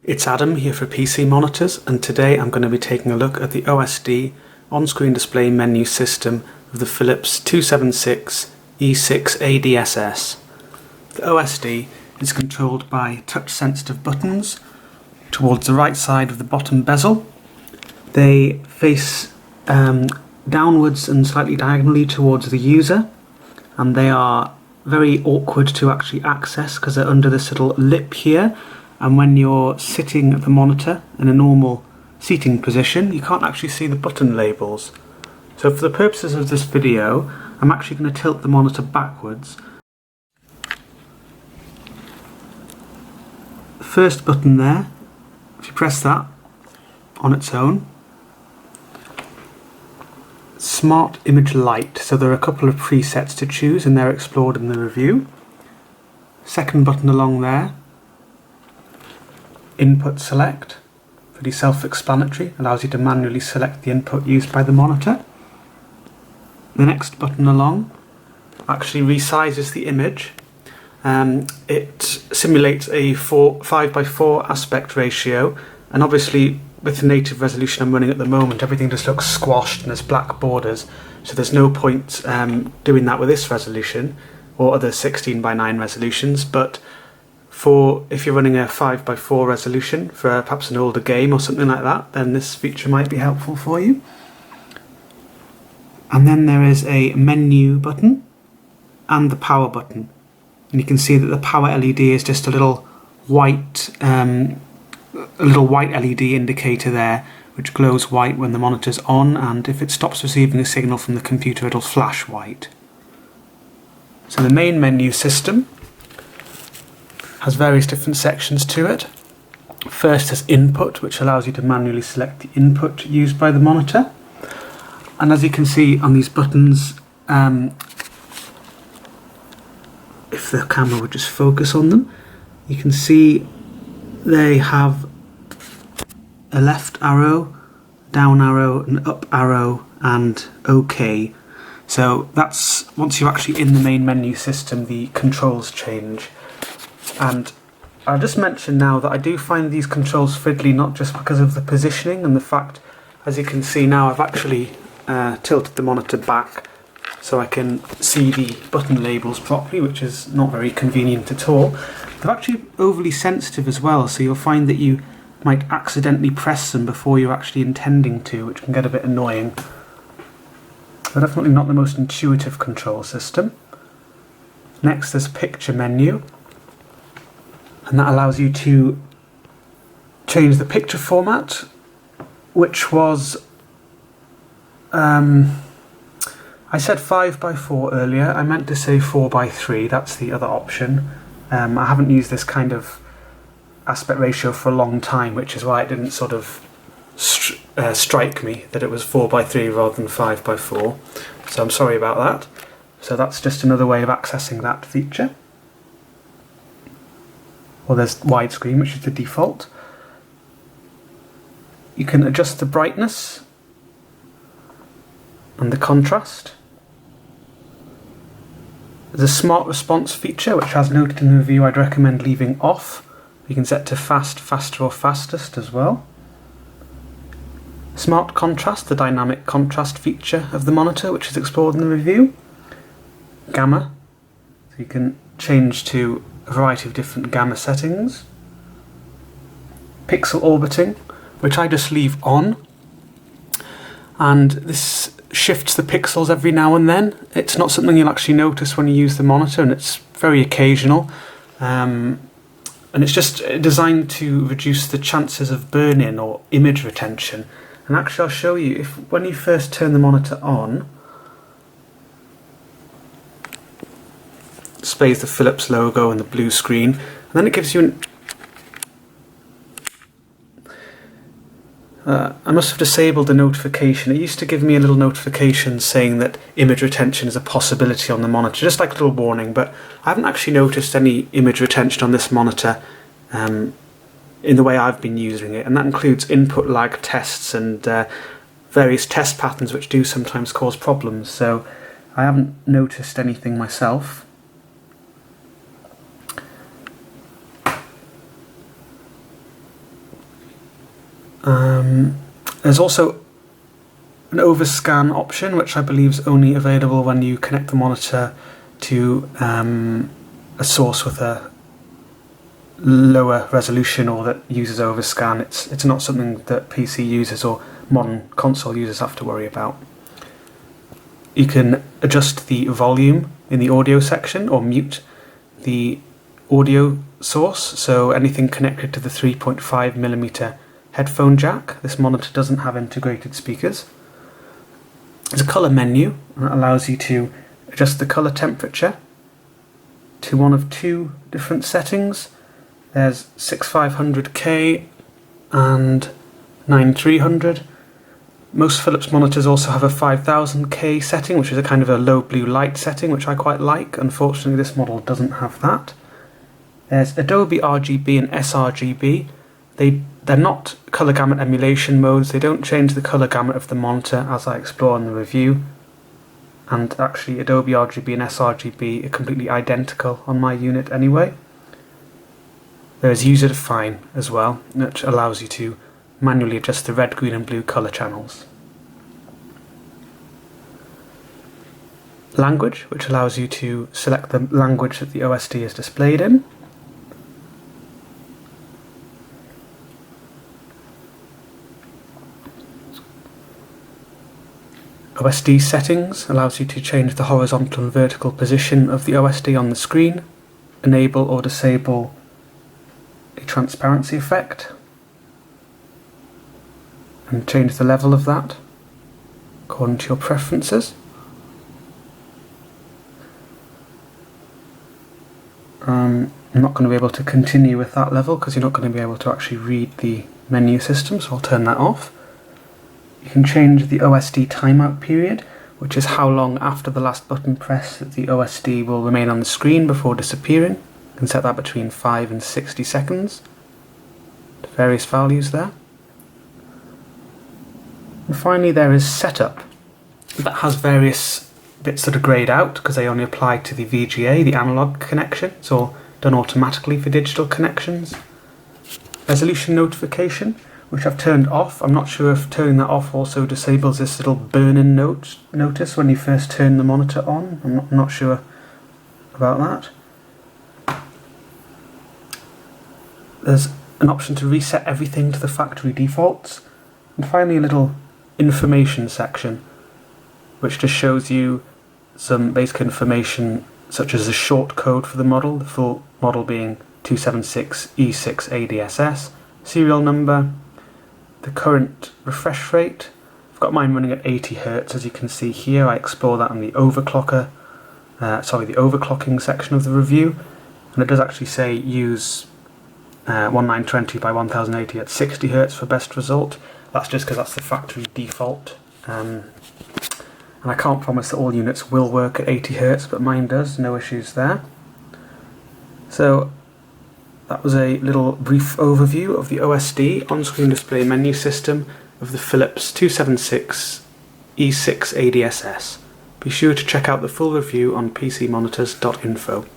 It's Adam here for PC Monitors, and today I'm going to be taking a look at the OSD on-screen display menu system of the Philips 276 E6 ADSS. The OSD is controlled by touch-sensitive buttons towards the right side of the bottom bezel. They face downwards and slightly diagonally towards the user, and they are very awkward to actually access because they're under this little lip here. And when you're sitting at the monitor in a normal seating position, you can't actually see the button labels. So for the purposes of this video, I'm actually going to tilt the monitor backwards. The first button there, if you press that on its own, Smart Image Light. So there are a couple of presets to choose and they're explored in the review. Second button along there, Input Select, pretty self-explanatory, allows you to manually select the input used by the monitor. The next button along actually resizes the image. It simulates a 5:4 aspect ratio, and obviously with the native resolution I'm running at the moment, everything just looks squashed and there's black borders, so there's no point doing that with this resolution or other 16:9 resolutions. But if you're running a 5:4 resolution for perhaps an older game or something like that, then this feature might be helpful for you. And then there is a menu button and the power button. And you can see that the power LED is just a little white LED indicator there, which glows white when the monitor's on, and if it stops receiving a signal from the computer, it'll flash white. So the main menu system has various different sections to it. First is Input, which allows you to manually select the input used by the monitor. And as you can see on these buttons, if the camera would just focus on them, you can see they have a left arrow, down arrow, an up arrow, and OK. So that's, once you're actually in the main menu system, the controls change. And I'll just mention now that I do find these controls fiddly, not just because of the positioning and the fact, as you can see now, I've actually tilted the monitor back so I can see the button labels properly, which is not very convenient at all. They're actually overly sensitive as well, so you'll find that you might accidentally press them before you're actually intending to, which can get a bit annoying. They're definitely not the most intuitive control system. Next there's Picture Menu, and that allows you to change the picture format, which was, I said 5:4 earlier, I meant to say 4:3, that's the other option. I haven't used this kind of aspect ratio for a long time, which is why it didn't sort of strike me that it was 4:3 rather than 5:4, so I'm sorry about that. So that's just another way of accessing that feature. Well, there's widescreen, which is the default. You can adjust the brightness and the contrast. There's a Smart Response feature, which, as noted in the review, I'd recommend leaving off. You can set to fast, faster or fastest as well. Smart Contrast, the dynamic contrast feature of the monitor, which is explored in the review. Gamma, so you can change to a variety of different gamma settings. Pixel orbiting, which I just leave on, and this shifts the pixels every now and then. It's not something you'll actually notice when you use the monitor, and it's very occasional, and it's just designed to reduce the chances of burn-in or image retention. And actually I'll show you, when you first turn the monitor on, displays the Philips logo and the blue screen, and then it gives you I must have disabled the notification. It used to give me a little notification saying that image retention is a possibility on the monitor, just like a little warning, but I haven't actually noticed any image retention on this monitor in the way I've been using it, and that includes input lag tests and various test patterns which do sometimes cause problems, so I haven't noticed anything myself. There's also an overscan option, which I believe is only available when you connect the monitor to a source with a lower resolution or that uses overscan. It's not something that PC users or modern console users have to worry about. You can adjust the volume in the audio section or mute the audio source, so anything connected to the 3.5mm headphone jack. This monitor doesn't have integrated speakers. There's a colour menu that allows you to adjust the colour temperature to one of two different settings. There's 6500K and 9300. Most Philips monitors also have a 5000K setting, which is a kind of a low blue light setting, which I quite like. Unfortunately, this model doesn't have that. There's Adobe RGB and sRGB. They're not colour gamut emulation modes. They don't change the colour gamut of the monitor, as I explore in the review. And actually, Adobe RGB and sRGB are completely identical on my unit anyway. There's user define as well, which allows you to manually adjust the red, green and blue colour channels. Language, which allows you to select the language that the OSD is displayed in. OSD settings allows you to change the horizontal and vertical position of the OSD on the screen, enable or disable a transparency effect, and change the level of that according to your preferences. I'm not going to be able to continue with that level because you're not going to be able to actually read the menu system, so I'll turn that off. You can change the OSD timeout period, which is how long after the last button press that the OSD will remain on the screen before disappearing. You can set that between 5 and 60 seconds. Various values there. And finally there is setup. That has various bits that are greyed out because they only apply to the VGA, the analog connection. It's all done automatically for digital connections. Resolution notification, which I've turned off. I'm not sure if turning that off also disables this little burn-in notice when you first turn the monitor on. I'm not sure about that. There's an option to reset everything to the factory defaults. And finally a little information section, which just shows you some basic information such as the short code for the model, the full model being 276E6ADSS, serial number, the current refresh rate. I've got mine running at 80 Hz, as you can see here. I explore that in the the overclocking section of the review, and it does actually say use 1920 by 1080 at 60 Hz for best result. That's just because that's the factory default, and I can't promise that all units will work at 80 Hz, but mine does, no issues there. So that was a little brief overview of the OSD on-screen display menu system of the Philips 276 E6 ADSS. Be sure to check out the full review on PCmonitors.info.